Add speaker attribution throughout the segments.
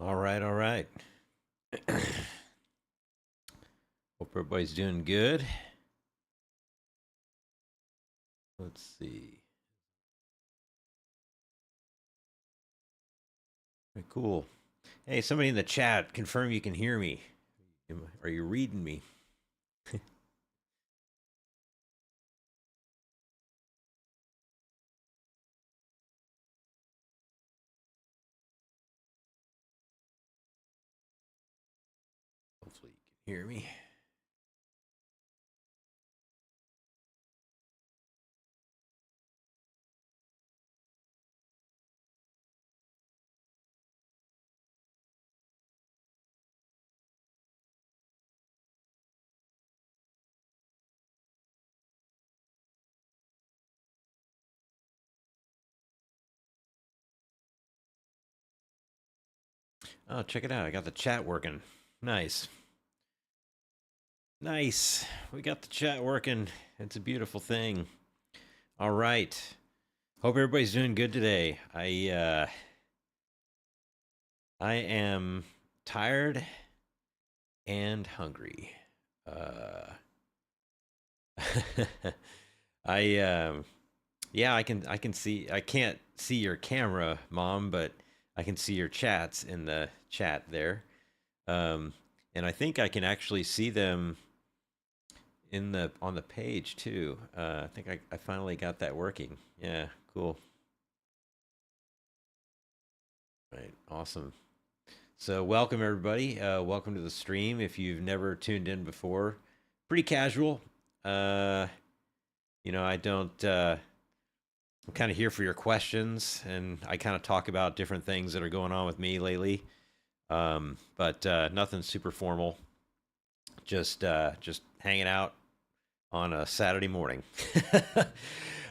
Speaker 1: All right, all right. Hope everybody's doing good. Let's see. Very cool. Hey, somebody in the chat, confirm you can hear me. Are you reading me? Hopefully you can hear me. Oh, check it out. I got the chat working. Nice. Nice. We got the chat working. It's a beautiful thing. All right. Hope everybody's doing good today. I am tired and hungry. Uh I yeah, I can see I can't see your camera, Mom, but I can see your chats in the chat there. Um and I think I can actually see them in the on the page too. I think I finally got that working. Yeah, cool. Right, awesome. So welcome everybody. Welcome to the stream. If you've never tuned in before, pretty casual. Uh, I don't. I'm kind of here for your questions, and I kind of talk about different things that are going on with me lately. But nothing super formal. Just hanging out on a Saturday morning.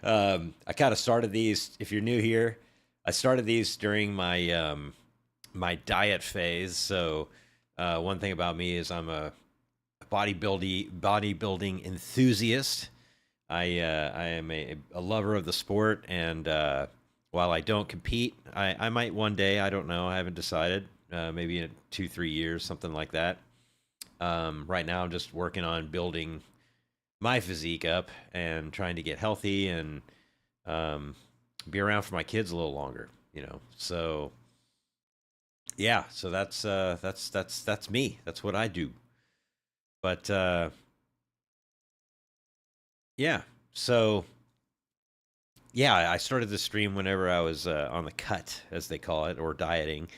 Speaker 1: I kind of started these. If you're new here, I started these during my diet phase. So one thing about me is I'm a bodybuilding enthusiast. I am a lover of the sport, and while I don't compete, I might one day. I don't know. I haven't decided. Maybe in 2-3 years, something like that. Right now, I'm just working on building my physique up and trying to get healthy and um, be around for my kids a little longer. So yeah, so that's me. That's what I do. But yeah, so yeah, I started the stream whenever I was on the cut, as they call it, or dieting.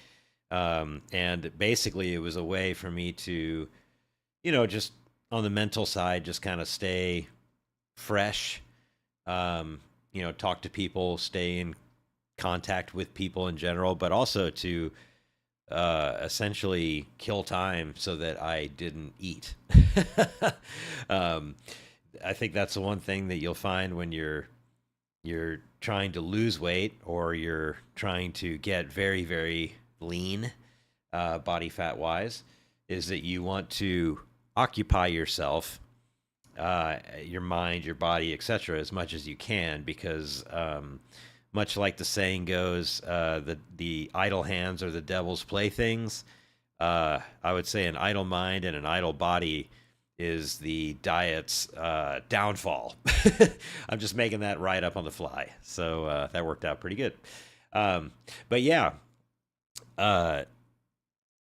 Speaker 1: And basically, it was a way for me to, just on the mental side, just kind of stay fresh, talk to people, stay in contact with people in general, but also to essentially kill time so that I didn't eat. um, I think that's the one thing that you'll find when you're trying to lose weight or you're trying to get very very lean, body fat wise, is that you want to occupy yourself, your mind, your body, etc., as much as you can, because much like the saying goes, the idle hands are the devil's playthings. I would say an idle mind and an idle body is the diet's downfall. I'm just making that right up on the fly, so that worked out pretty good. Um, but yeah, uh,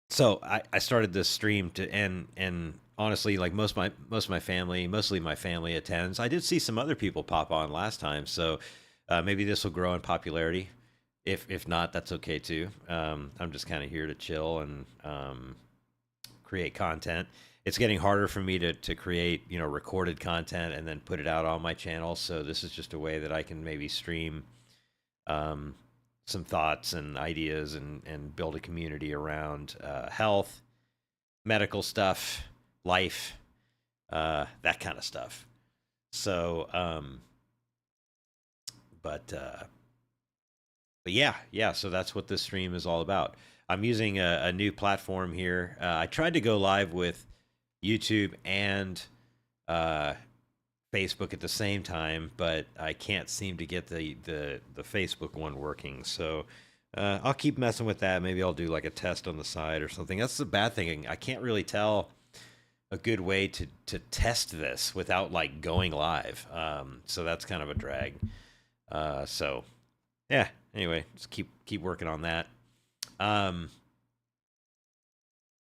Speaker 1: so I started this stream to and honestly, like most of my family, mostly my family attends. I did see some other people pop on last time, so maybe this will grow in popularity. If not, that's okay too. I'm just kind of here to chill and create content. It's getting harder for me to create recorded content and then put it out on my channel. So this is just a way that I can maybe stream um, some thoughts and ideas and build a community around health, medical stuff, life, that kind of stuff. So, but but yeah. So that's what this stream is all about. I'm using a new platform here. I tried to go live with YouTube and uh, Facebook at the same time, but I can't seem to get the Facebook one working. So I'll keep messing with that. Maybe I'll do like a test on the side or something. That's the bad thing. I can't really tell a good way to test this without like going live. So that's kind of a drag. So yeah. Anyway, just keep working on that. Um,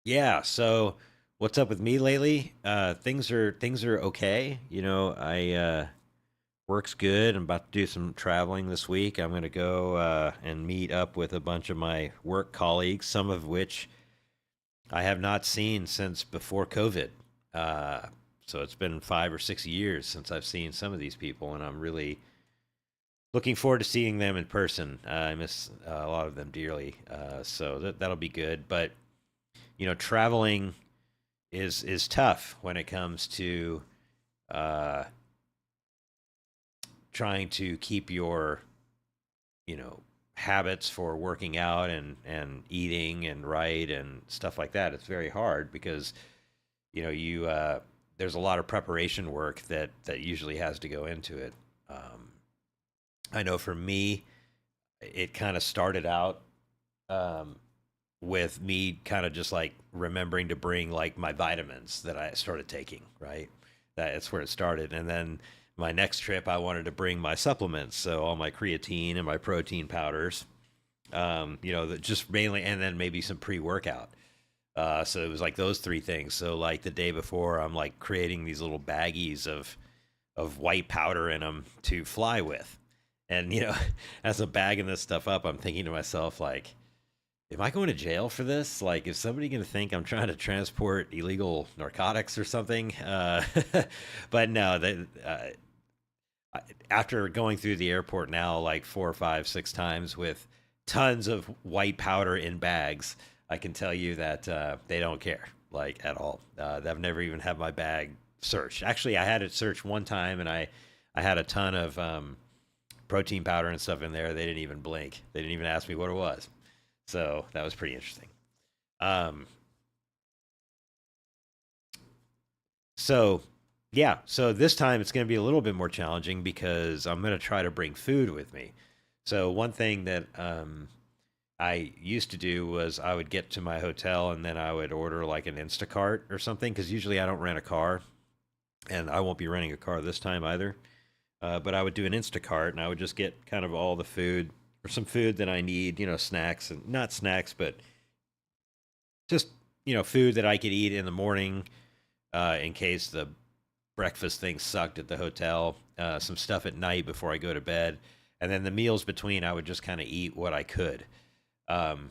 Speaker 1: yeah. So what's up with me lately? Things are okay. I work's good. I'm about to do some traveling this week. I'm gonna go and meet up with a bunch of my work colleagues, some of which I have not seen since before COVID. Uh, so it's been 5 or 6 years since I've seen some of these people, and I'm really looking forward to seeing them in person. I miss a lot of them dearly, so that'll be good. But traveling is tough when it comes to uh, trying to keep your you know habits for working out and eating and right and stuff like that. It's very hard because you there's a lot of preparation work that usually has to go into it. I know for me, it kind of started out um, with me kind of just like remembering to bring like my vitamins that I started taking, right? That's where it started. And then my next trip, I wanted to bring my supplements. So all my creatine and my protein powders, that just mainly, and then maybe some pre workout. So it was like those three things. So like the day before, I'm like creating these little baggies of white powder in them to fly with. And as I'm bagging this stuff up, I'm thinking to myself like, am I going to jail for this? Like, is somebody going to think I'm trying to transport illegal narcotics or something? But no, after going through the airport now like 4 or 5, 6 times with tons of white powder in bags, I can tell you that they don't care like at all. I've never even had my bag searched. Actually, I had it searched one time, and I had a ton of protein powder and stuff in there. They didn't even blink. They didn't even ask me what it was. So that was pretty interesting. Um, so yeah, so this time it's going to be a little bit more challenging because I'm going to try to bring food with me. So one thing that I used to do was I would get to my hotel and then I would order like an Instacart or something because usually I don't rent a car, and I won't be renting a car this time either. But I would do an Instacart and I would just get kind of all the food or some food that I need, snacks, and not snacks, but just food that I could eat in the morning in case the breakfast thing sucked at the hotel. Some stuff at night before I go to bed, and then the meals between I would just kind of eat what I could. Um,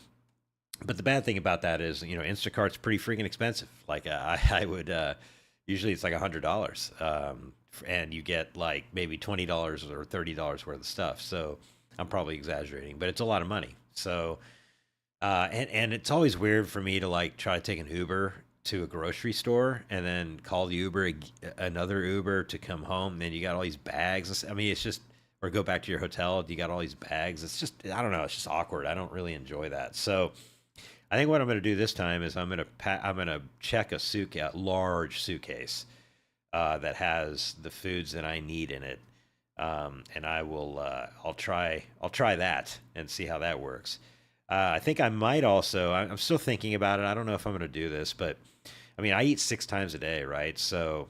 Speaker 1: but the bad thing about that is, Instacart's pretty freaking expensive. Like I would usually it's like $100, and you get like maybe $20 or $30 worth of stuff. So I'm probably exaggerating, but it's a lot of money. So and it's always weird for me to like try to take an Uber to a grocery store and then call the another Uber to come home. And then you got all these bags. I mean, it's just, or go back to your hotel. You got all these bags. It's just, I don't know. It's just awkward. I don't really enjoy that. So I think what I'm going to do this time is I'm going to check a large suitcase that has the foods that I need in it. And I'll try that and see how that works. I think I might also. I'm still thinking about it. I don't know if I'm going to do this, but I mean, I eat 6 times a day, right? So,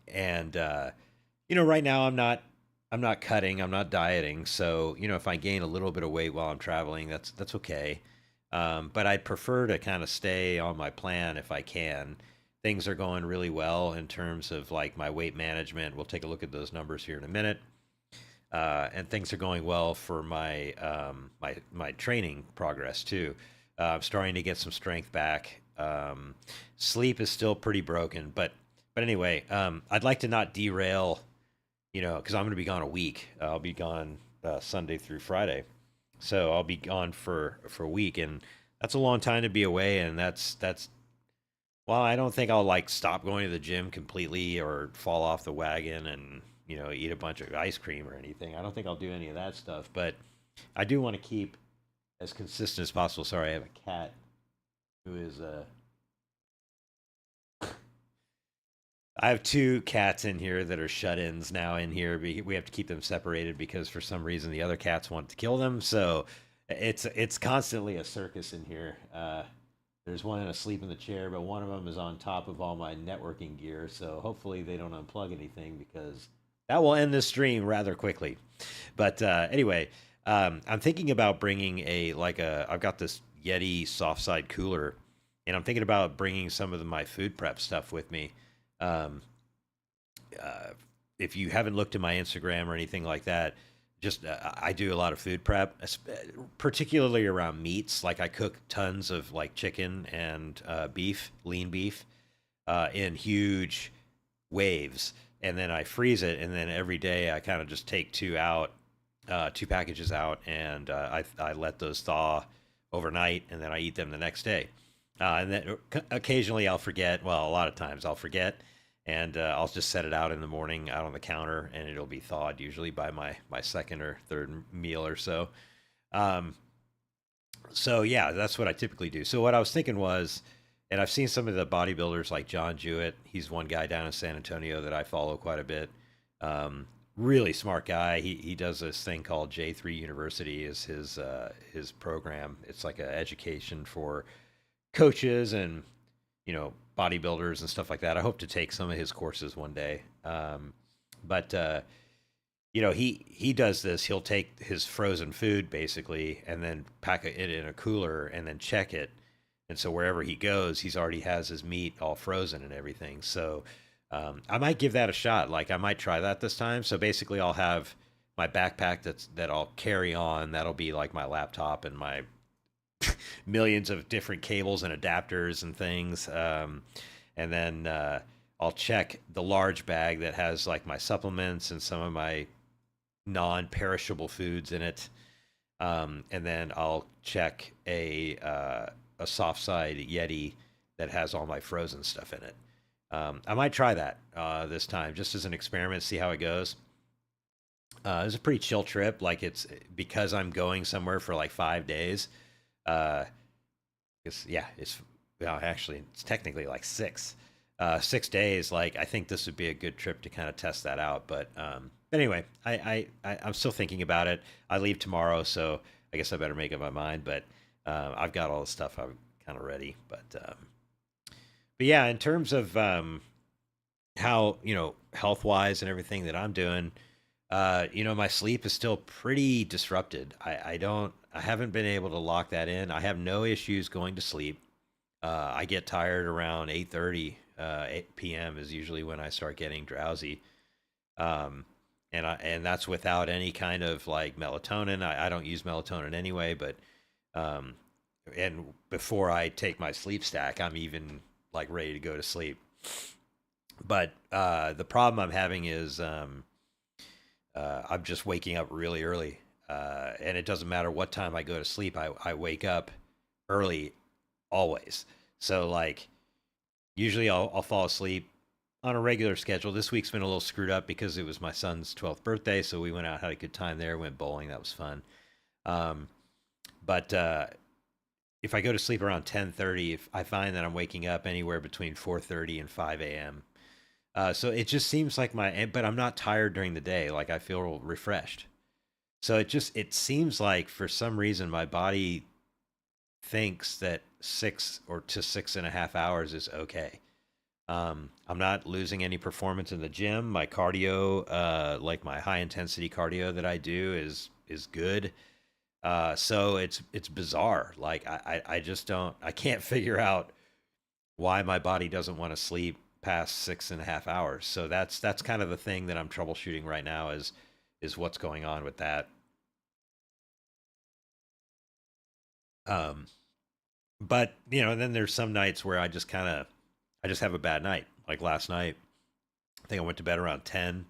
Speaker 1: and right now I'm not cutting, I'm not dieting. So, if I gain a little bit of weight while I'm traveling, that's okay. But I'd prefer to kind of stay on my plan if I can. Things are going really well in terms of like my weight management. We'll take a look at those numbers here in a minute. And things are going well for my training progress too. I'm starting to get some strength back. Sleep is still pretty broken, but anyway, I'd like to not derail, because I'm going to be gone a week. I'll be gone Sunday through Friday, so I'll be gone for a week, and that's a long time to be away. And that's well, I don't think I'll like stop going to the gym completely or fall off the wagon and eat a bunch of ice cream or anything. I don't think I'll do any of that stuff, but I do want to keep as consistent as possible. Sorry, I have a cat who is I have two cats in here that are shut-ins now in here. We have to keep them separated because for some reason the other cats want to kill them. So It's constantly a circus in here. There's one asleep in the chair, but one of them is on top of all my networking gear. So hopefully they don't unplug anything because that will end this stream rather quickly. But anyway, I'm thinking about bringing I've got this Yeti soft side cooler, and I'm thinking about bringing some of my food prep stuff with me. Um, uh, if you haven't looked at my Instagram or anything like that, just I do a lot of food prep, particularly around meats. Like I cook tons of like chicken and beef, lean beef, in huge waves, and then I freeze it, and then every day I kind of just take two packages out, and I let those thaw overnight, and then I eat them the next day. And then occasionally I'll forget. Well, a lot of times I'll forget, and I'll just set it out in the morning out on the counter, and it'll be thawed usually by my second or third meal or so. Um, so yeah, that's what I typically do. So what I was thinking was, and I've seen some of the bodybuilders like John Jewett. He's one guy down in San Antonio that I follow quite a bit. Really smart guy. He does this thing called J3 University is his program. It's like an education for coaches and bodybuilders and stuff like that. I hope to take some of his courses one day. But he does this. He'll take his frozen food basically and then pack it in a cooler and then check it. And so wherever he goes, he's already has his meat all frozen and everything. So I might give that a shot. Like I might try that this time. So basically, I'll have my backpack that I'll carry on. That'll be like my laptop and my millions of different cables and adapters and things. And then I'll check the large bag that has like my supplements and some of my non-perishable foods in it. And then I'll check a soft side Yeti that has all my frozen stuff in it. I might try that this time just as an experiment, see how it goes. It's a pretty chill trip. Like it's because I'm going somewhere for like 5 days. Uh, it's well, actually it's technically like 6 days. Like I think this would be a good trip to kind of test that out. But anyway, I'm still thinking about it. I leave tomorrow, so I guess I better make up my mind. But I've got all the stuff I'm kind of ready. But yeah, in terms of how health wise and everything that I'm doing, my sleep is still pretty disrupted. I haven't been able to lock that in. I have no issues going to sleep. I get tired around 8:30, 8 p.m. is usually when I start getting drowsy. Um, and that's without any kind of like melatonin. I don't use melatonin anyway, but um, and before I take my sleep stack, I'm even like ready to go to sleep. But the problem I'm having is I'm just waking up really early, and it doesn't matter what time I go to sleep. I wake up early always. So like usually I'll fall asleep on a regular schedule. This week's been a little screwed up because it was my son's 12th birthday, so we went out, had a good time there, went bowling, that was fun. Um, but if I go to sleep around 10:30, if I find that I'm waking up anywhere between 4:30 and 5 a.m. So it just seems like but I'm not tired during the day. Like I feel refreshed. So it seems like for some reason my body thinks that 6 or to 6.5 hours is okay. I'm not losing any performance in the gym. My cardio, like my high intensity cardio that I do is good. So it's bizarre. Like I just I can't figure out why my body doesn't want to sleep past 6.5 hours. So that's kind of the thing that I'm troubleshooting right now is what's going on with that. Um, but then there's some nights where I just have a bad night. Like last night, I think I went to bed around 10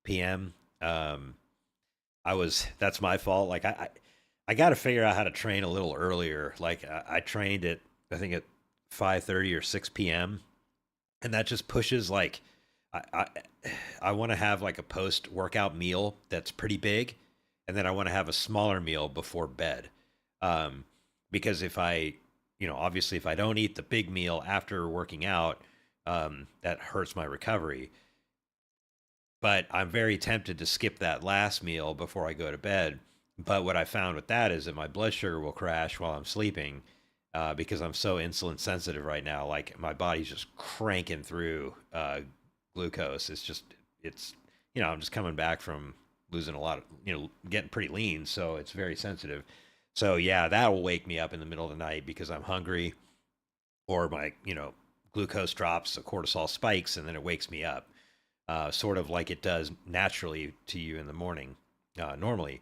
Speaker 1: p.m. Um, that's my fault. Like I got to figure out how to train a little earlier. Like I trained at I think at 5:30 or 6 p.m. and that just pushes like I I, I want to have like a post workout meal that's pretty big, and then I want to have a smaller meal before bed. Um, because if obviously if I don't eat the big meal after working out, that hurts my recovery. But I'm very tempted to skip that last meal before I go to bed But what I found with that is that my blood sugar will crash while I'm sleeping, because I'm so insulin sensitive right now. Like my body's just cranking through glucose. It's, I'm just coming back from losing a lot of, getting pretty lean. So it's very sensitive. So yeah, that will wake me up in the middle of the night because I'm hungry, or my, glucose drops, the cortisol spikes, and then it wakes me up, sort of like it does naturally to you in the morning, normally.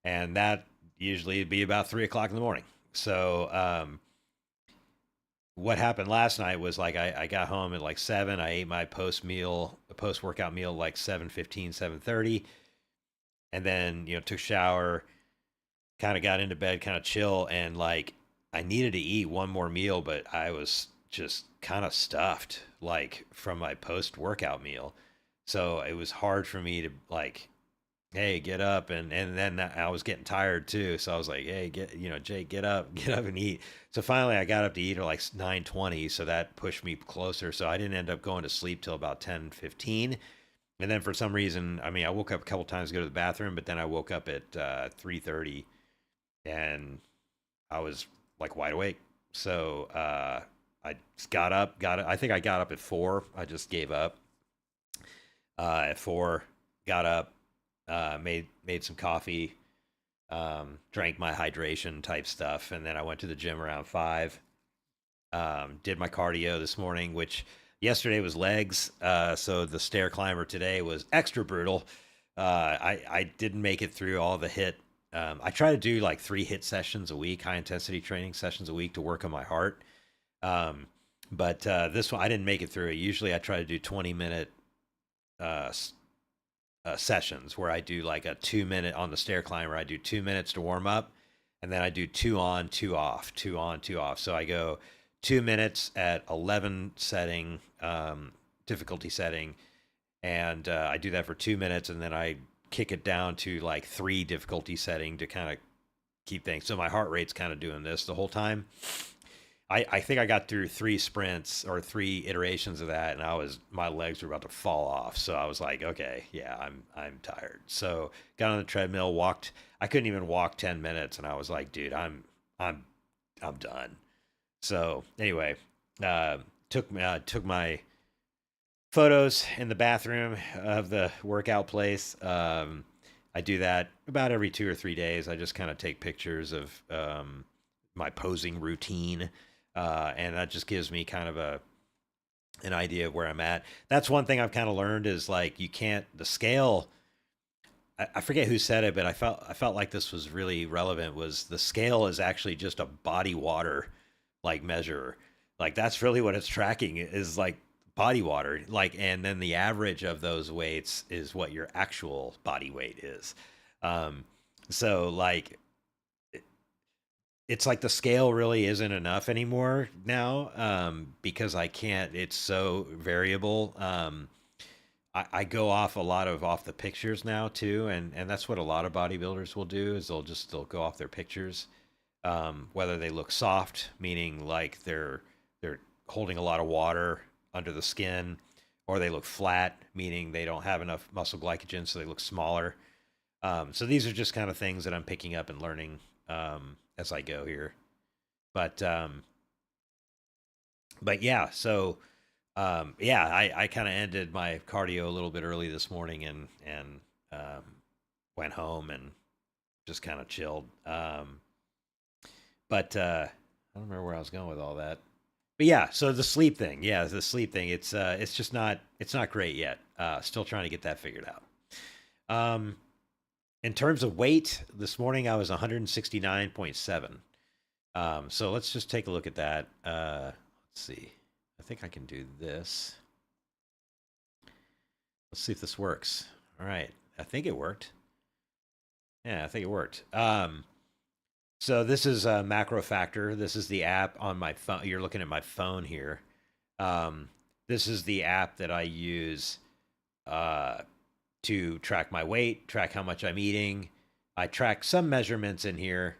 Speaker 1: And that usually would be about 3 o'clock in the morning. So what happened last night was like I got home at like 7. I ate my post workout meal like 7:15, 7:30, and then took a shower, kind of got into bed, kind of chill, and like I needed to eat one more meal, but I was just kind of stuffed like from my post workout meal. So it was hard for me to like, hey, get up, and then I was getting tired too. So I was like, hey, Jake, get up, get up and eat. So finally I got up to eat at like 9:20, so that pushed me closer. So I didn't end up going to sleep till about 10:15. And then for some reason, I mean, I woke up a couple times to go to the bathroom, but then I woke up at 3:30, and I was like wide awake. So I just got up, I think I got up at 4. I just gave up at 4, got up, made some coffee, drank my hydration type stuff, and then I went to the gym around 5. Did my cardio this morning, which yesterday was legs, so the stair climber today was extra brutal. I didn't make it through all the hit. I try to do like 3 hit sessions a week, high intensity training sessions a week to work on my heart. But this one I didn't make it through it. Usually I try to do 20-minute uh, sessions where I do like a 2-minute on the stair climber. I do 2 minutes to warm up, and then I do 2 on, 2 off, 2 on, 2 off. So I go 2 minutes at 11 setting, difficulty setting, and I do that for 2 minutes, and then I kick it down to like 3 difficulty setting to kind of keep things. So my heart rate's kind of doing this the whole time. I think I got through 3 sprints or 3 iterations of that, and my legs were about to fall off. So I was like, okay, yeah, I'm tired. So got on the treadmill, walked. I couldn't even walk 10 minutes, and I was like, dude, I'm done. So anyway, took my photos in the bathroom of the workout place. I do that about every 2 or 3 days. I just kind of take pictures of my posing routine, and that just gives me kind of an idea of where I'm at. That's one thing I've kind of learned is like you can't the scale. I forget who said it, but I felt like this was really relevant. Was the scale is actually just a body water like measure. Like that's really what it's tracking is like body water. Like, and then the average of those weights is what your actual body weight is. Um, so like it's like the scale really isn't enough anymore now, because I can't. It's so variable. I go off a lot of off the pictures now too, and that's what a lot of bodybuilders will do is they'll go off their pictures, whether they look soft, meaning like they're holding a lot of water under the skin, or they look flat, meaning they don't have enough muscle glycogen, so they look smaller. So these are just kind of things that I'm picking up and learning as I go here. But yeah, so yeah, I kind of ended my cardio a little bit early this morning, and went home and just kind of chilled. But I don't remember where I was going with all that. But yeah, so the sleep thing, yeah, the sleep thing. It's just not great yet. Still trying to get that figured out. Um, in terms of weight, this morning I was 169.7. So let's just take a look at that. Let's see. I think I can do this. Let's see if this works. All right. I think it worked. Yeah, I think it worked. So this is a Macro Factor. This is the app on my phone. You're looking at my phone here. This is the app that I use to track my weight, track how much I'm eating. I track some measurements in here.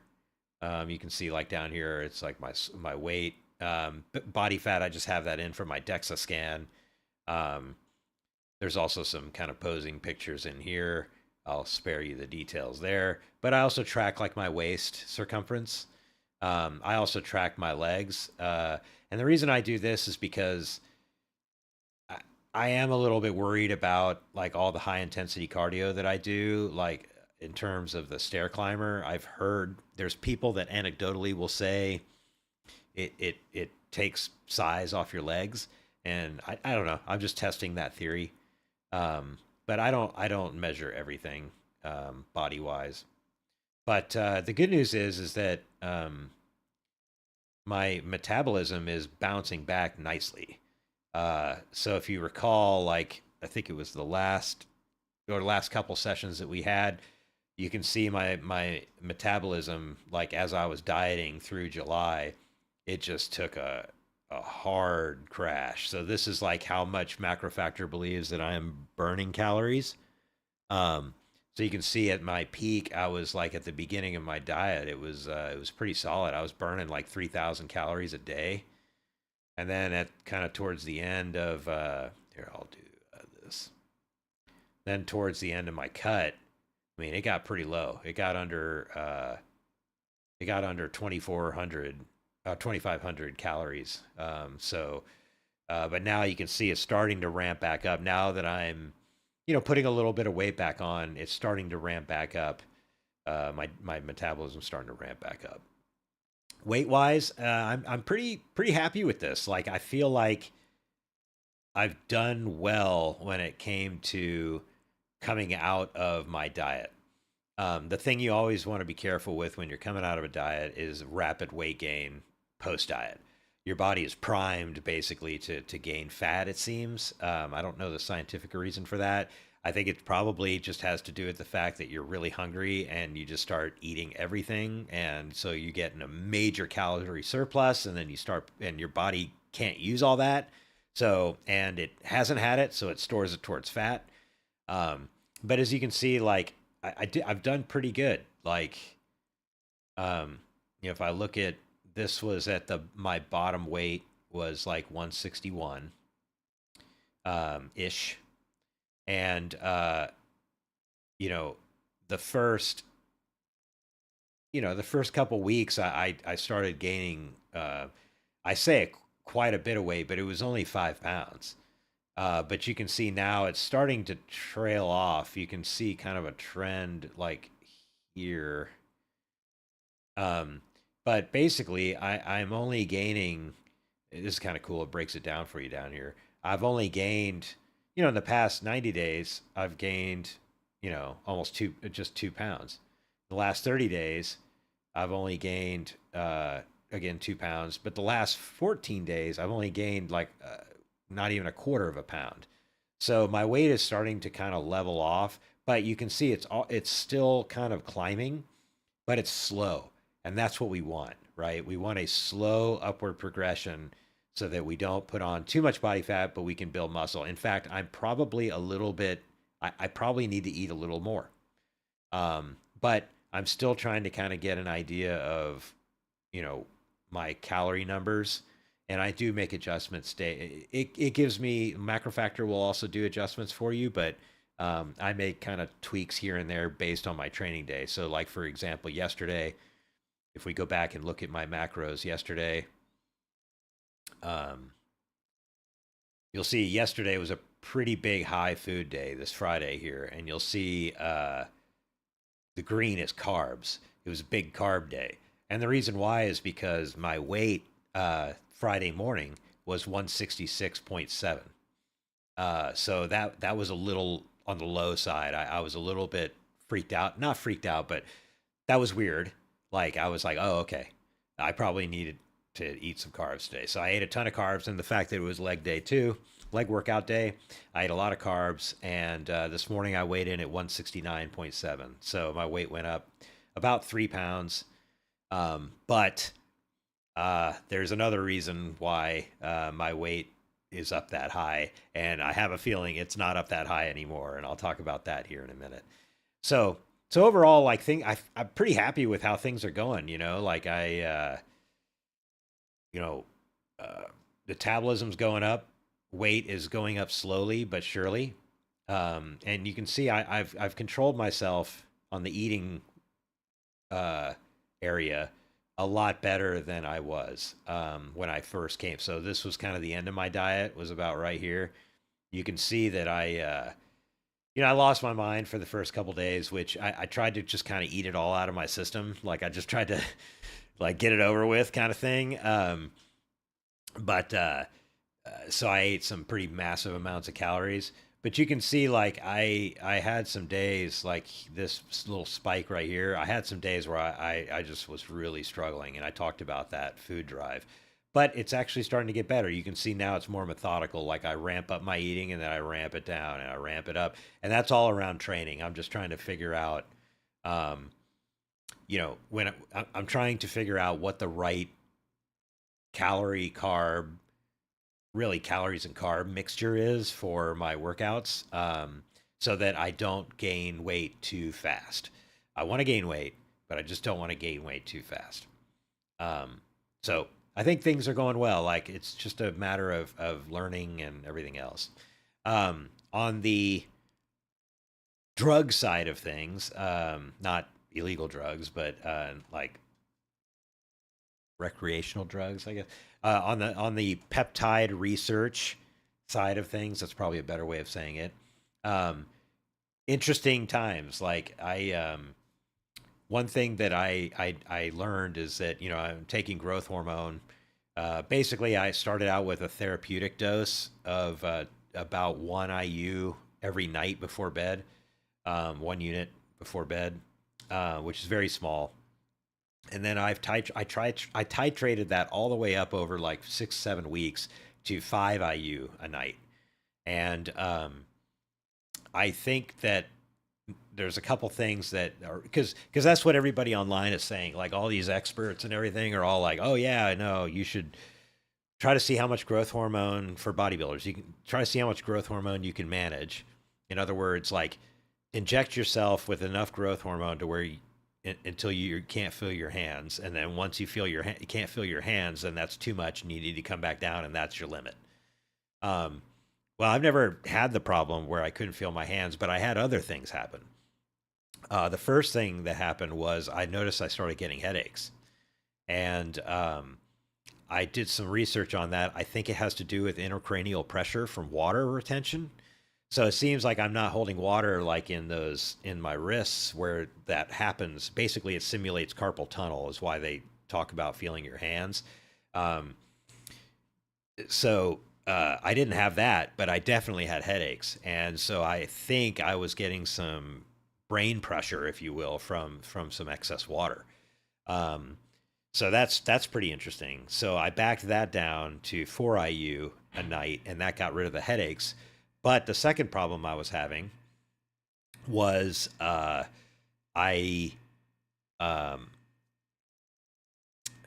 Speaker 1: You can see like down here, it's like my weight. Body fat, I just have that in for my DEXA scan. There's also some kind of posing pictures in here. I'll spare you the details there. But I also track like my waist circumference. I also track my legs. And the reason I do this is because I, I am a little bit worried about like all the high intensity cardio that I do, like in terms of the stair climber. I've heard there's people that anecdotally will say it takes size off your legs, and I don't know. I'm just testing that theory. But I don't measure everything body wise. But the good news is that my metabolism is bouncing back nicely. So if you recall, like I think it was the last couple sessions that we had, you can see my metabolism, like as I was dieting through July, it just took a hard crash. So this is like how much macrofactor believes that I am burning calories. Um, so you can see at my peak, I was like at the beginning of my diet, it was pretty solid. I was burning like 3,000 calories a day, and then at kind of towards the end of here, I'll do this. Then towards the end of my cut, I mean, it got pretty low. It got under 2,400, 2,500 calories. But now you can see it's starting to ramp back up. Now that I'm, putting a little bit of weight back on, it's starting to ramp back up. My metabolism's starting to ramp back up. Weight wise, I'm pretty happy with this. Like I feel like I've done well when it came to coming out of my diet. The thing you always want to be careful with when you're coming out of a diet is rapid weight gain post diet. Your body is primed basically to gain fat, it seems. I don't know the scientific reason for that. I think it probably just has to do with the fact that you're really hungry and you just start eating everything. And so you get in a major calorie surplus, and then and your body can't use all that. So, and it hasn't had it, so it stores it towards fat. Um, but as you can see, like I've done pretty good. Like, if I look at this, was at my bottom weight was like 161 ish, and you know, the first the first couple weeks I started gaining I say quite a bit of weight, but it was only 5 pounds. But you can see now it's starting to trail off. You can see kind of a trend like here. Um, but basically, I'm only gaining. This is kind of cool. It breaks it down for you down here. I've only gained, in the past 90 days, I've gained, almost just 2 pounds. The last 30 days, I've only gained, again, 2 pounds. But the last 14 days, I've only gained like not even a quarter of a pound. So my weight is starting to kind of level off, but you can see it's still kind of climbing, but it's slow. And that's what we want, right? We want a slow upward progression so that we don't put on too much body fat, but we can build muscle. In fact, I'm probably a little bit, I probably need to eat a little more. But I'm still trying to kind of get an idea of, you know, my calorie numbers. And I do make adjustments. It gives me, macrofactor will also do adjustments for you, but I make kind of tweaks here and there based on my training day. So, like, for example, yesterday, if we go back and look at my macros yesterday, um, you'll see yesterday was a pretty big high food day this Friday here. And you'll see the green is carbs. It was a big carb day. And the reason why is because my weight Friday morning was 166.7. So that was a little on the low side. I was a little bit freaked out. Not freaked out, but that was weird. Like I was like, oh, okay. I probably needed to eat some carbs today. So I ate a ton of carbs, and the fact that it was leg day too, leg workout day, I ate a lot of carbs. And this morning I weighed in at 169.7. So my weight went up about 3 pounds. But there's another reason why my weight is up that high, and I have a feeling it's not up that high anymore, and I'll talk about that here in a minute. So overall, like I'm pretty happy with how things are going. Like you know, uh, metabolism's going up, weight is going up slowly but surely. And you can see I've controlled myself on the eating uh, area a lot better than I was when I first came. So this was kind of the end of my diet, was about right here. You can see that I lost my mind for the first couple days, which I tried to just kind of eat it all out of my system. Like I just tried to like get it over with, kind of thing. But So I ate some pretty massive amounts of calories. But you can see, like I had some days like this little spike right here. I had some days where I just was really struggling, and I talked about that food drive. But it's actually starting to get better. You can see now it's more methodical. Like I ramp up my eating, and then I ramp it down, and I ramp it up, and that's all around training. I'm just trying to figure out, um, when I'm trying to figure out what the right calorie carb really calories and carb mixture is for my workouts, so that I don't gain weight too fast. I want to gain weight, but I just don't want to gain weight too fast. Um, so I think things are going well. Like it's just a matter of learning and everything else. On the drug side of things, not illegal drugs, but like recreational drugs, I guess. On the peptide research side of things, that's probably a better way of saying it. Um, Interesting times. Like one thing that I learned is that I'm taking growth hormone. Basically, I started out with a therapeutic dose of about 1 IU every night before bed, 1 unit before bed, which is very small. And then I titrated that all the way up over like 6 7 weeks to 5 IU a night. And I think that there's a couple things that are because that's what everybody online is saying. Like all these experts and everything are all like, oh yeah, I know you should try to see how much growth hormone for bodybuilders. You can try to see how much growth hormone you can manage. In other words, like inject yourself with enough growth hormone to where until you can't feel your hands, and then once you can't feel your hands, then that's too much, and you need to come back down, and that's your limit. Um, well, I've never had the problem where I couldn't feel my hands, but I had other things happen. The first thing that happened was I noticed I started getting headaches, and I did some research on that. I think it has to do with intracranial pressure from water retention. So it seems like I'm not holding water like in my wrists where that happens. Basically, it simulates carpal tunnel, is why they talk about feeling your hands. Um, so I didn't have that, but I definitely had headaches, and so I think I was getting some brain pressure, if you will, from some excess water. Um, so that's pretty interesting. So I backed that down to 4 IU a night, and that got rid of the headaches. But the second problem I was having was I um,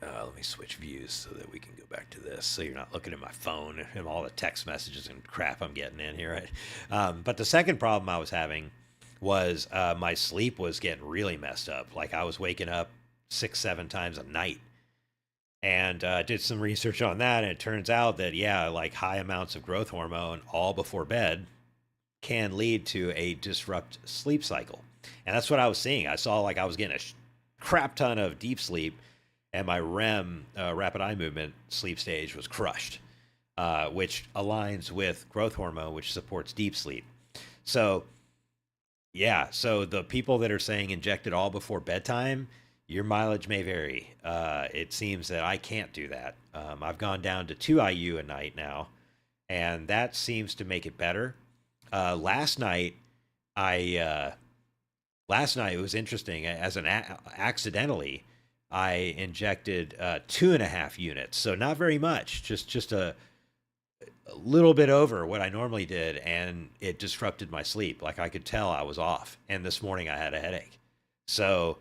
Speaker 1: let me switch views so that we can go back to this. So you're not looking at my phone and all the text messages and crap I'm getting in here, right? But the second problem I was having was my sleep was getting really messed up. Like I was waking up 6 7 times a night, and did some research on that, and it turns out that yeah, like high amounts of growth hormone all before bed can lead to a disrupt sleep cycle. And that's what I was seeing. I saw like I was getting a crap ton of deep sleep, and my REM, rapid eye movement sleep stage, was crushed, which aligns with growth hormone, which supports deep sleep. So yeah, so the people that are saying inject it all before bedtime, your mileage may vary. It seems that I can't do that. I've gone down to 2 IU a night now, and that seems to make it better. Last night, I last night it was interesting. Accidentally, I injected 2.5 units, so not very much, just a little bit over what I normally did, and it disrupted my sleep. Like I could tell I was off, and this morning I had a headache. So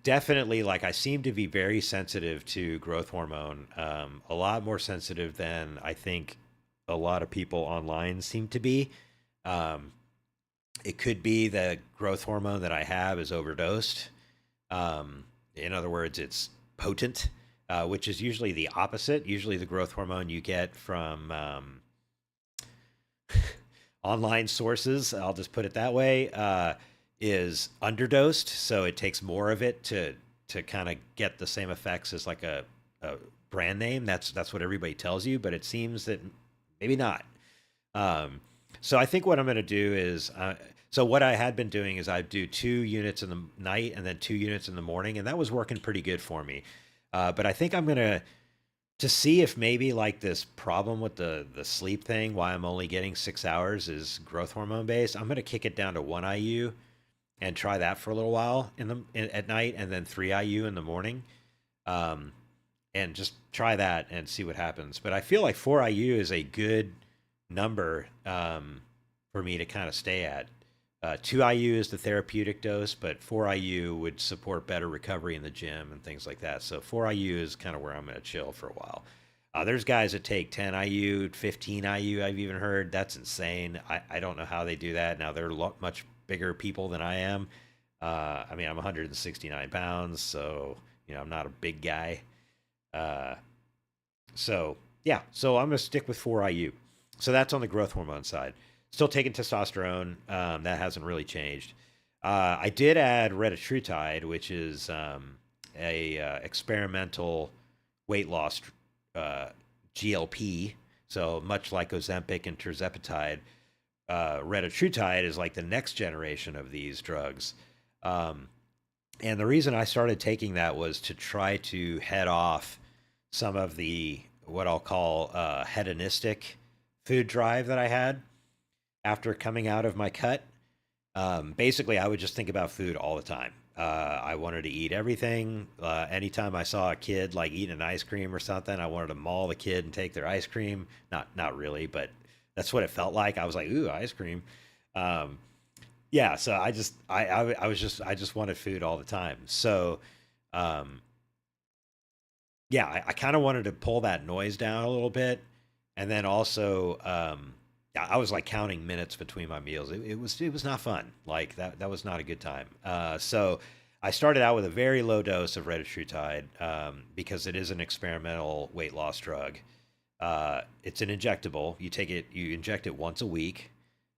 Speaker 1: definitely, like I seem to be very sensitive to growth hormone, a lot more sensitive than I think a lot of people online seem to be. Um, it could be that growth hormone that I have is overdosed. In other words, it's potent, which is usually the opposite. Usually, the growth hormone you get from online sources, I'll just put it that way, is underdosed. So it takes more of it to kind of get the same effects as like a brand name. That's what everybody tells you, but it seems that maybe not. Um, so I think what I'm going to do is, so what I had been doing is I do 2 units in the night and then 2 units in the morning, and that was working pretty good for me. But I think I'm going to see if maybe like this problem with the sleep thing, why I'm only getting 6 hours is growth hormone based. I'm going to kick it down to 1 IU and try that for a little while at night, and then 3 IU in the morning. Um, and just try that and see what happens. But I feel like 4 IU is a good number for me to kind of stay at. 2 IU is the therapeutic dose, but 4 IU would support better recovery in the gym and things like that. So 4 IU is kind of where I'm going to chill for a while. There's guys that take 10 IU, 15 IU. I've even heard that's insane. I don't know how they do that. Now they're much bigger people than I am. I mean, I'm 169 pounds, so I'm not a big guy. Uh, so yeah, so I'm gonna stick with 4 IU. So that's on the growth hormone side. Still taking testosterone. That hasn't really changed. I did add retatrutide, which is a experimental weight loss GLP. So much like Ozempic and tirzepatide, retatrutide is like the next generation of these drugs. Um, and the reason I started taking that was to try to head off some of the what I'll call hedonistic food drive that I had after coming out of my cut. Basically, I would just think about food all the time. I wanted to eat everything. Anytime I saw a kid like eating an ice cream or something, I wanted to maul the kid and take their ice cream. Not really, but that's what it felt like. I was like, ooh, ice cream. Um, yeah, so I just wanted food all the time. So um, yeah, I kind of wanted to pull that noise down a little bit, and then also I was like counting minutes between my meals. It was not fun. Like that was not a good time. So I started out with a very low dose of retatrutide because it is an experimental weight loss drug. It's an injectable. You inject it once a week.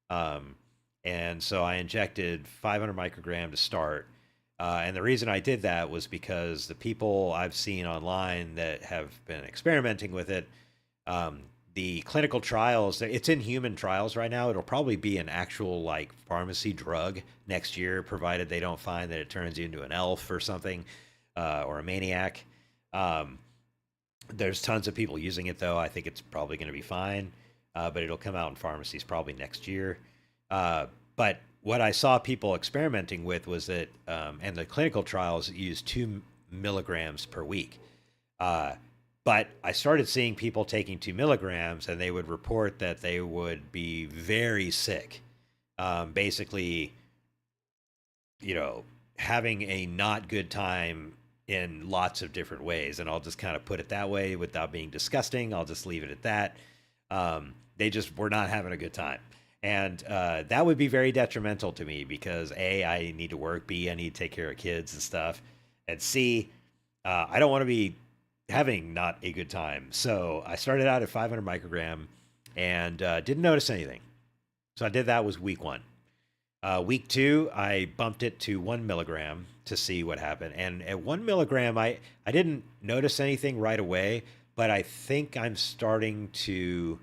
Speaker 1: Um, and so I injected 500 microgram to start. And the reason I did that was because the people I've seen online that have been experimenting with it, um, the clinical trials, it's in human trials right now. It'll probably be an actual like pharmacy drug next year, provided they don't find that it turns you into an elf or something, or a maniac. Um, there's tons of people using it though. I think it's probably going to be fine, but it'll come out in pharmacies probably next year. But what I saw people experimenting with was that, and the clinical trials use 2 milligrams per week. Uh, but I started seeing people taking 2 milligrams, and they would report that they would be very sick. Basically, having a not good time in lots of different ways. And I'll just kind of put it that way without being disgusting. I'll just leave it at that. They just were not having a good time. And that would be very detrimental to me because A, I need to work, B, I need to take care of kids and stuff, and C, I don't want to be having not a good time. So I started out at 500 microgram and didn't notice anything. So I did that was week 1. Week 2, I bumped it to 1 milligram to see what happened. And at 1 milligram, I didn't notice anything right away, but I think I'm starting to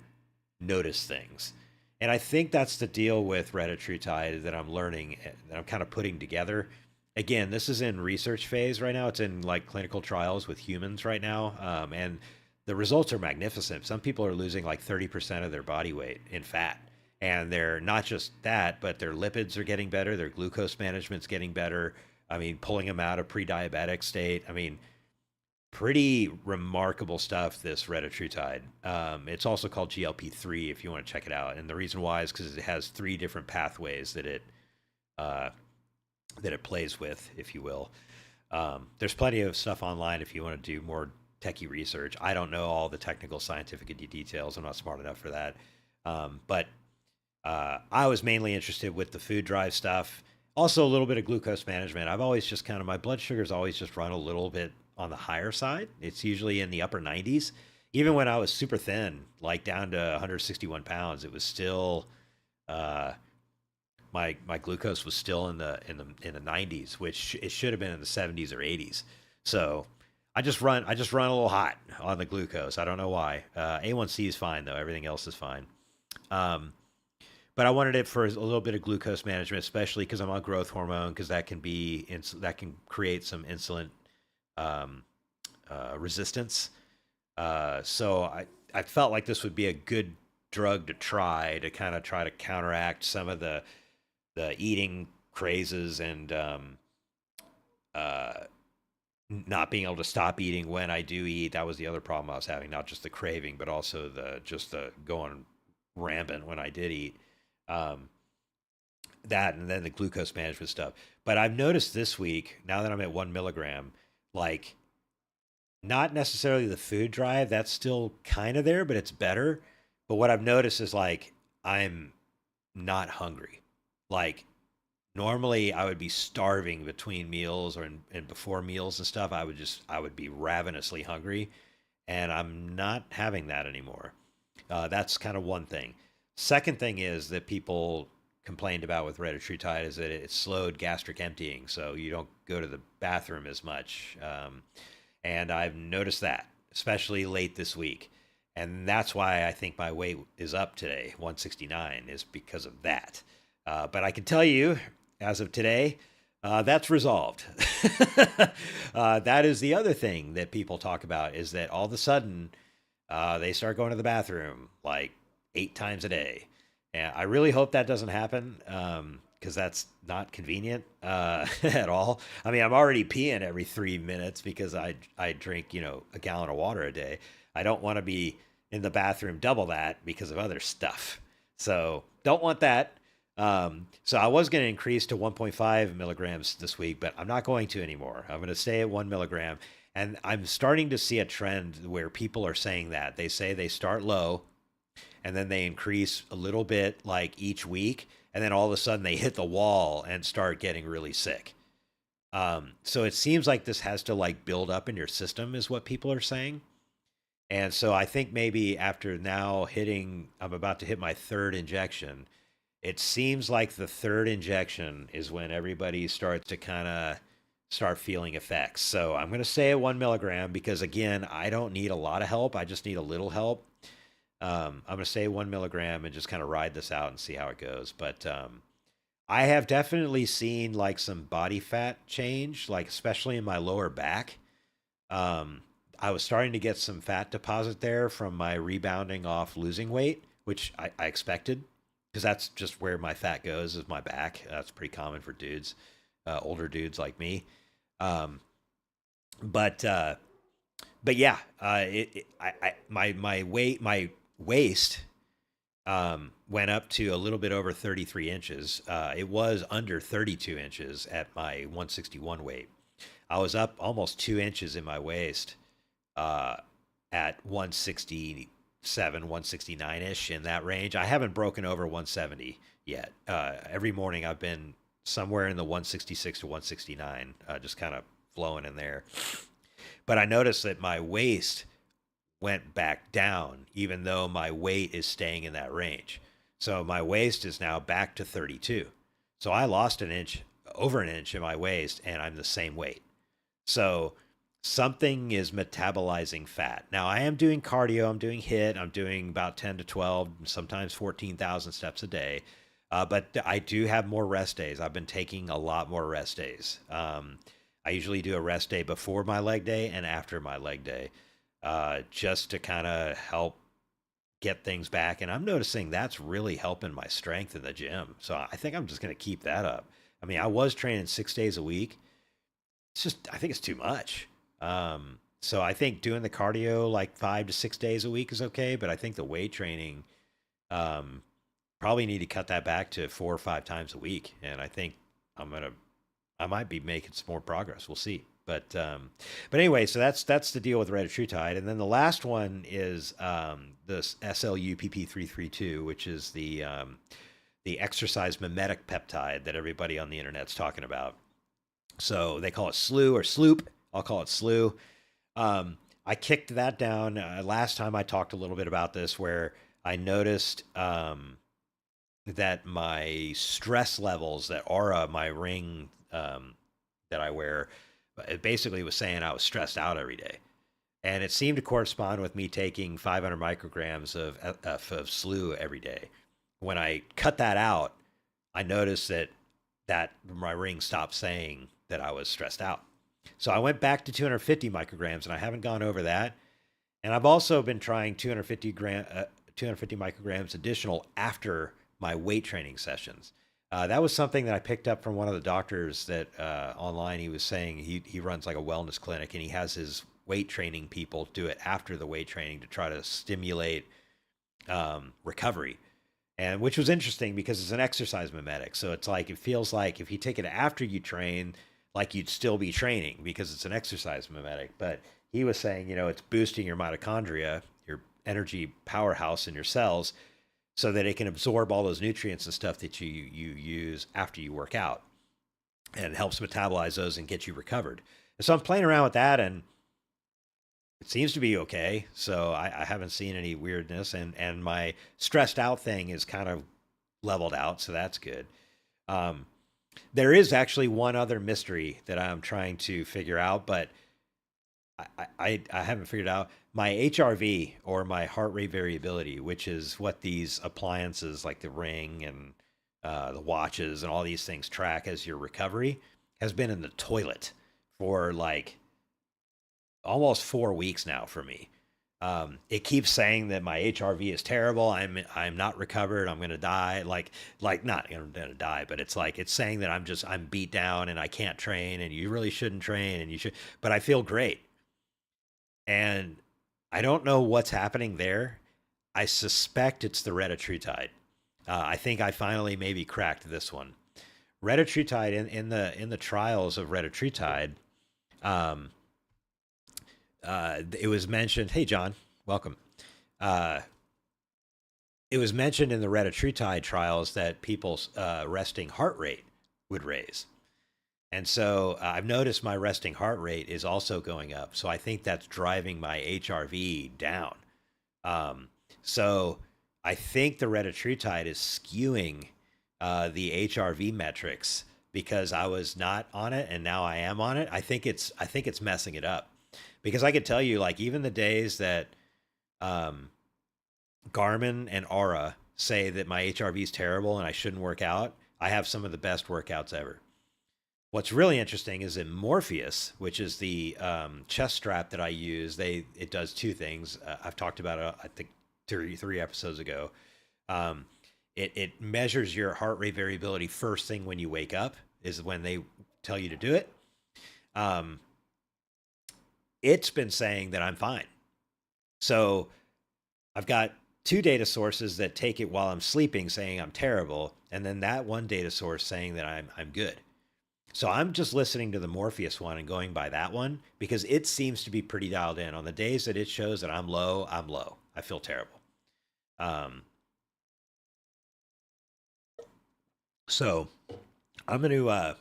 Speaker 1: notice things. And I think that's the deal with retatrutide that I'm learning, that I'm kind of putting together. Again, this is in research phase right now. It's in like clinical trials with humans right now. And the results are magnificent. Some people are losing like 30% of their body weight in fat. And they're not just that, but their lipids are getting better. Their glucose management's getting better. I mean, pulling them out of pre-diabetic state. I mean, pretty remarkable stuff, this retatrutide. It's also called GLP-3 if you want to check it out. And the reason why is because it has 3 different pathways uh, that it plays with, if you will. There's plenty of stuff online if you want to do more techie research. I don't know all the technical scientific details. I'm not smart enough for that. But I was mainly interested with the food drive stuff. Also a little bit of glucose management. I've always just kind of, my blood sugar's always just run a little bit on the higher side. It's usually in the upper 90s. Even when I was super thin, like down to 161 pounds, it was still uh, my glucose was still in the 90s, which it should have been in the 70s or 80s. So I just run a little hot on the glucose. I don't know why. A1C is fine though. Everything else is fine. Um, but I wanted it for a little bit of glucose management, especially because I'm on growth hormone, because that can create some insulin um, resistance. So I felt like this would be a good drug to try to kind of try to counteract some of the eating crazes and uh, not being able to stop eating when I do eat. That was the other problem I was having, not just the craving, but also the going rampant when I did eat. Um, that and then the glucose management stuff. But I've noticed this week, now that I'm at 1 milligram, like not necessarily the food drive, that's still kind of there, but it's better. But what I've noticed is like I'm not hungry. Like normally I would be starving between meals and before meals and stuff. I would be ravenously hungry, and I'm not having that anymore. That's kind of one thing. Second thing is that people complained about with retatrutide is that it slowed gastric emptying, so you don't go to the bathroom as much. And I've noticed that, especially late this week. And that's why I think my weight is up today, 169, is because of that. But I can tell you, as of today, that's resolved. That is the other thing that people talk about is that all of a sudden they start going to the bathroom like 8 times a day. And I really hope that doesn't happen because that's not convenient at all. I mean, I'm already peeing every 3 minutes because I drink, a gallon of water a day. I don't want to be in the bathroom double that because of other stuff. So don't want that. So I was going to increase to 1.5 milligrams this week, but I'm not going to anymore. I'm going to stay at 1 milligram. And I'm starting to see a trend where people are saying that. They say they start low and then they increase a little bit like each week. And then all of a sudden they hit the wall and start getting really sick. So it seems like this has to like build up in your system, is what people are saying. And so I think maybe after now I'm about to hit my third injection. It seems like the third injection is when everybody starts to kind of start feeling effects. So I'm going to stay at 1 milligram because, again, I don't need a lot of help. I just need a little help. I'm going to stay at 1 milligram and just kind of ride this out and see how it goes. But I have definitely seen like some body fat change, like especially in my lower back. I was starting to get some fat deposit there from my rebounding off losing weight, which I expected because that's just where my fat goes, is my back. That's pretty common for dudes, older dudes like me. Um, but yeah, my waist went up to a little bit over 33 inches. It was under 32 inches at my 161 weight. I was up almost 2 inches in my waist uh, at 167, 169 ish, in that range. I haven't broken over 170 yet. Every morning I've been somewhere in the 166 to 169, just kind of flowing in there. But I noticed that my waist went back down, even though my weight is staying in that range. So my waist is now back to 32. So I lost an inch, over an inch in my waist, and I'm the same weight. So something is metabolizing fat. Now I am doing cardio, I'm doing HIIT, I'm doing about 10 to 12, sometimes 14,000 steps a day. But I do have more rest days. I've been taking a lot more rest days. I usually do a rest day before my leg day and after my leg day, just to kind of help get things back. And I'm noticing that's really helping my strength in the gym. So I think I'm just going to keep that up. I mean, I was training 6 days a week. It's just, I think it's too much. So I think doing the cardio like 5 to 6 days a week is okay, but I think the weight training, um, probably need to cut that back to 4 or 5 times a week. And I think I might be making some more progress. We'll see. But anyway, so that's the deal with retatrutide. And then the last one is this SLU-PP332, which is the exercise mimetic peptide that everybody on the internet's talking about. So they call it SLU or Sloop. I'll call it SLU. I kicked that down last time. I talked a little bit about this, where I noticed that my stress levels, that aura, my ring that I wear, it basically was saying I was stressed out every day. And it seemed to correspond with me taking 500 micrograms of SLU every day. When I cut that out, I noticed that my ring stopped saying that I was stressed out. So I went back to 250 micrograms, and I haven't gone over that. And I've also been trying 250 micrograms additional after my weight training sessions. That was something that I picked up from one of the doctors that online. He was saying he runs like a wellness clinic, and he has his weight training people do it after the weight training to try to stimulate recovery. And which was interesting because it's an exercise mimetic. So it's like, it feels like if you take it after you train, like you'd still be training because it's an exercise mimetic. But he was saying, it's boosting your mitochondria, your energy powerhouse in your cells, so that it can absorb all those nutrients and stuff that you use after you work out, and it helps metabolize those and get you recovered. And so I'm playing around with that, and it seems to be okay. So I haven't seen any weirdness, and my stressed out thing is kind of leveled out, so that's good. Um, there is actually one other mystery that I'm trying to figure out, but I haven't figured out my HRV, or my heart rate variability, which is what these appliances like the ring and the watches and all these things track as your recovery, has been in the toilet for like almost 4 weeks now for me. It keeps saying that my HRV is terrible. I'm not recovered. I'm gonna die. Like not gonna die, but it's like it's saying that I'm beat down and I can't train, and you really shouldn't train, and you should. But I feel great, and I don't know what's happening there. I suspect it's the retatrutide. I think I finally maybe cracked this one. Retatrutide in the trials of retatrutide, um, it was mentioned. Hey, John, welcome. Uh, it was mentioned in the retatrutide trials that people's resting heart rate would raise. And so I've noticed my resting heart rate is also going up. So I think that's driving my HRV down. Um, so I think the retatrutide is skewing the HRV metrics because I was not on it and now I am on it. I think it's messing it up, because I could tell you, like, even the days that um, Garmin and Aura say that my HRV is terrible and I shouldn't work out, I have some of the best workouts ever. What's really interesting is in Morpheus, which is the chest strap that I use. It does two things. I've talked about it, I think, three episodes ago. Um, it measures your heart rate variability first thing when you wake up, is when they tell you to do it. Um, it's been saying that I'm fine. So I've got two data sources that take it while I'm sleeping, saying I'm terrible, and then that one data source saying that I'm good. So I'm just listening to the Morpheus one and going by that one because it seems to be pretty dialed in. On the days that it shows that I'm low, I'm low. I feel terrible. Um, so I'm gonna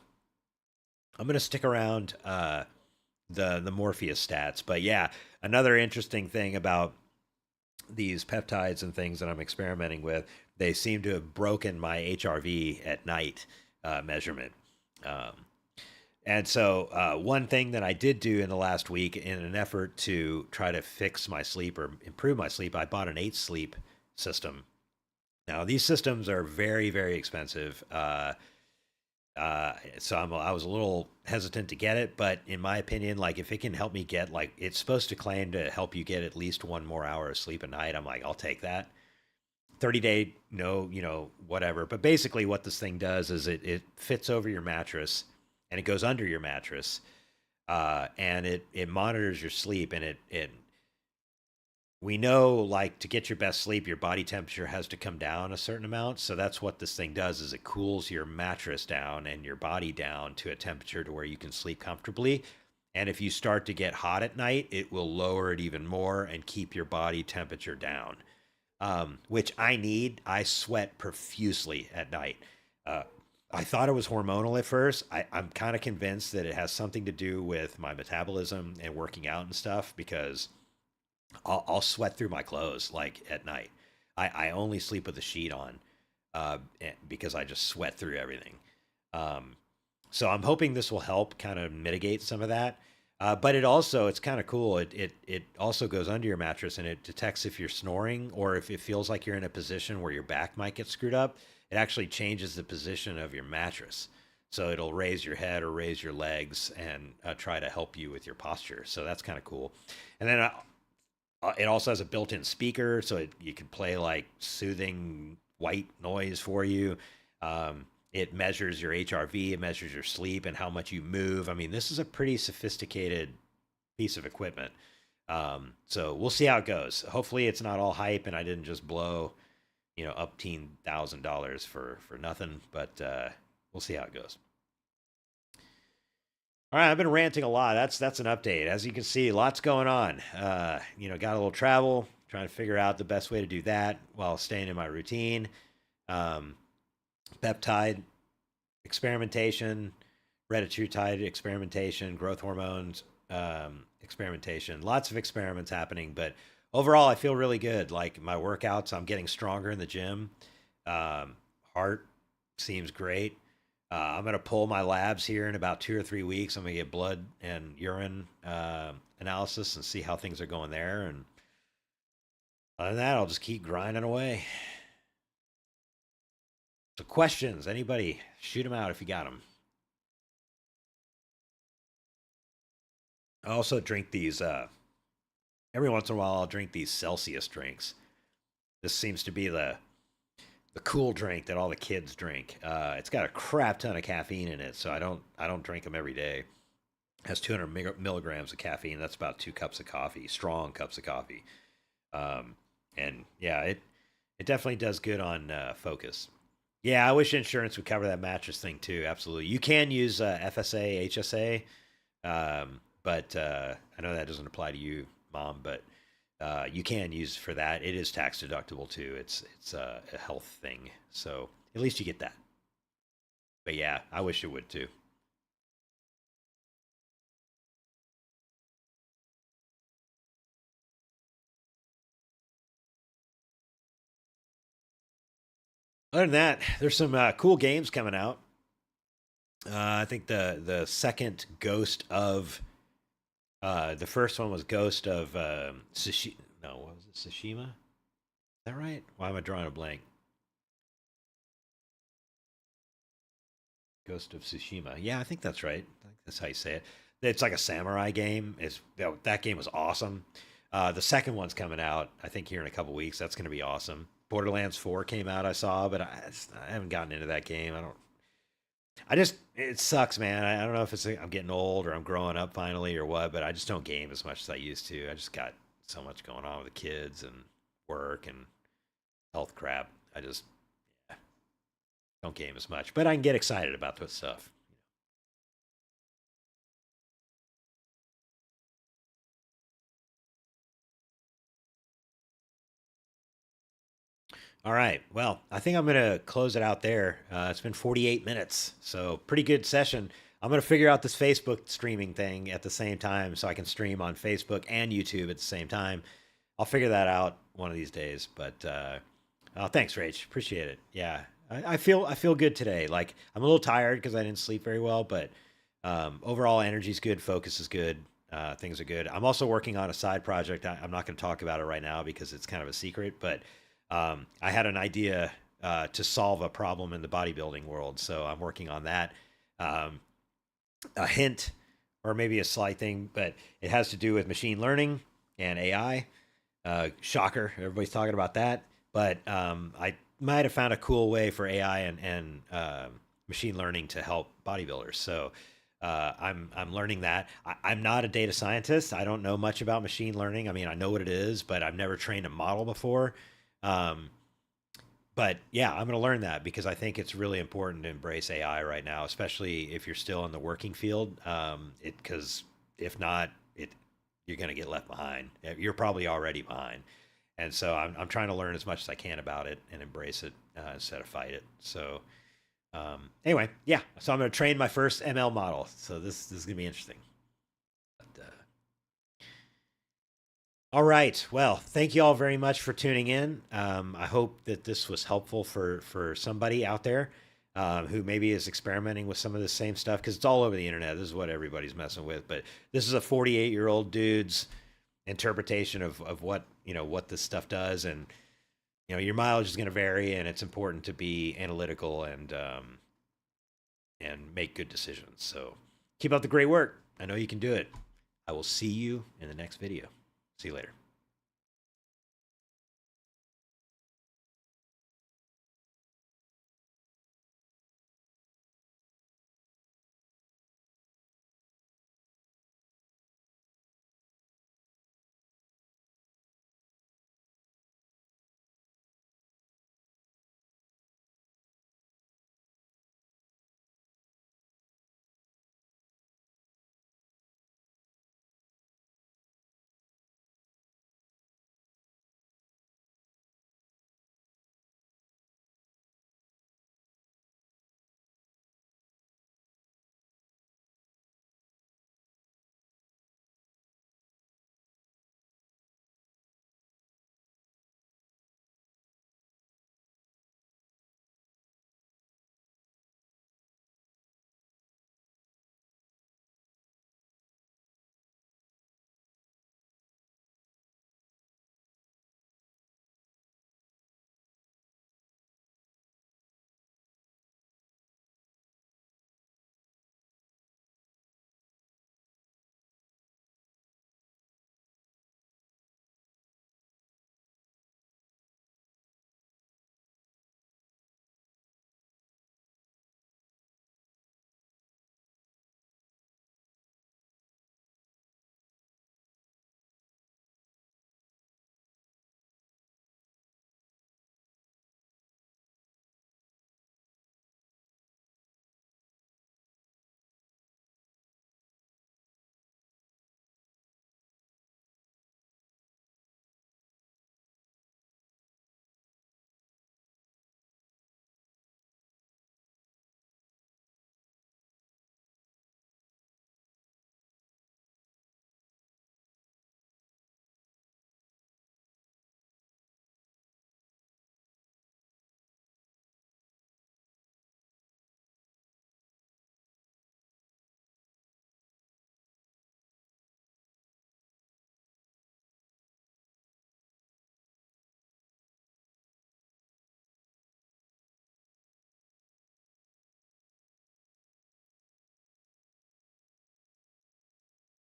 Speaker 1: stick around the Morpheus stats. But yeah, another interesting thing about these peptides and things that I'm experimenting with, they seem to have broken my HRV at night measurement. Um, and so, one thing that I did do in the last week in an effort to try to fix my sleep or improve my sleep, I bought an 8 sleep system. Now, these systems are very, very expensive. So I was a little hesitant to get it, but in my opinion, like, if it can help me get, like, it's supposed to claim to help you get at least one more hour of sleep a night, I'm like, I'll take that. 30-day, no, whatever. But basically, what this thing does is it fits over your mattress and it goes under your mattress, and it monitors your sleep, and it we know, like, to get your best sleep, your body temperature has to come down a certain amount. So that's what this thing does, is it cools your mattress down and your body down to a temperature to where you can sleep comfortably. And if you start to get hot at night, it will lower it even more and keep your body temperature down, which I need. I sweat profusely at night. Uh, I thought it was hormonal at first. I'm kind of convinced that it has something to do with my metabolism and working out and stuff, because I'll sweat through my clothes like at night. I only sleep with a sheet on. because I just sweat through everything. Um, so I'm hoping this will help kind of mitigate some of that. But it's kind of cool. It also goes under your mattress and it detects if you're snoring or if it feels like you're in a position where your back might get screwed up. It actually changes the position of your mattress. So it'll raise your head or raise your legs and try to help you with your posture. So that's kind of cool. And then it also has a built-in speaker, so you can play like soothing white noise for you. It measures your HRV, it measures your sleep and how much you move. I mean, this is a pretty sophisticated piece of equipment. So we'll see how it goes. Hopefully, it's not all hype, and I didn't just blow, up $10,000 for nothing. But we'll see how it goes. All right, I've been ranting a lot. That's an update. As you can see, lots going on. Got a little travel, trying to figure out the best way to do that while staying in my routine. Um, Peptide experimentation, retatrutide experimentation, growth hormones experimentation. Lots of experiments happening, but overall, I feel really good. Like my workouts, I'm getting stronger in the gym. Heart seems great. I'm going to pull my labs here in about 2 or 3 weeks. I'm going to get blood and urine analysis and see how things are going there. And other than that, I'll just keep grinding away. So questions, anybody, shoot them out if you got them. I also drink these, every once in a while, I'll drink these Celsius drinks. This seems to be the cool drink that all the kids drink. It's got a crap ton of caffeine in it, so I don't drink them every day. It has 200 milligrams of caffeine. That's about 2 cups of coffee, strong cups of coffee. And yeah, it definitely does good on focus. Yeah, I wish insurance would cover that mattress thing too. Absolutely, you can use FSA, HSA, but I know that doesn't apply to you, Mom. But you can use for that. It is tax deductible too. It's a health thing, so at least you get that. But yeah, I wish it would too. Other than that, there's some cool games coming out. I think the second Ghost of the first one was Ghost of Tsushima. No, what was it? Tsushima? Is that right? Why am I drawing a blank? Ghost of Tsushima. Yeah, I think that's right. I think that's how you say it. It's like a samurai game. That game was awesome. The second one's coming out, I think, here in a couple weeks. That's going to be awesome. Borderlands 4 came out, I saw, but I haven't gotten into that game. I don't. It sucks, man. I don't know if I'm getting old or I'm growing up finally or what, but I just don't game as much as I used to. I just got so much going on with the kids and work and health crap. I just don't game as much, but I can get excited about this stuff. All right. Well, I think I'm going to close it out there. It's been 48 minutes, so pretty good session. I'm going to figure out this Facebook streaming thing at the same time so I can stream on Facebook and YouTube at the same time. I'll figure that out one of these days. But thanks, Rach. Appreciate it. Yeah, I feel good today. Like I'm a little tired because I didn't sleep very well, but overall energy's good, focus is good. Things are good. I'm also working on a side project. I'm not going to talk about it right now because it's kind of a secret, but I had an idea to solve a problem in the bodybuilding world, so I'm working on that. Um, a hint, or maybe a slight thing, but it has to do with machine learning and AI. Shocker, everybody's talking about that, but I might have found a cool way for AI and machine learning to help bodybuilders. So I'm learning that. I'm not a data scientist. I don't know much about machine learning. I mean, I know what it is, but I've never trained a model before. Um, but yeah, I'm going to learn that because I think it's really important to embrace AI right now, especially if you're still in the working field. Because if not, you're going to get left behind. You're probably already behind, and so I'm trying to learn as much as I can about it and embrace it instead of fight it. So anyway, yeah. So I'm going to train my first ML model. So this is going to be interesting. But, All right. Well, thank you all very much for tuning in. I hope that this was helpful for somebody out there who maybe is experimenting with some of the same stuff, because it's all over the internet. This is what everybody's messing with. But this is a 48-year-old dude's interpretation of what what this stuff does, and your mileage is going to vary, and it's important to be analytical and make good decisions. So keep up the great work. I know you can do it. I will see you in the next video. See you later.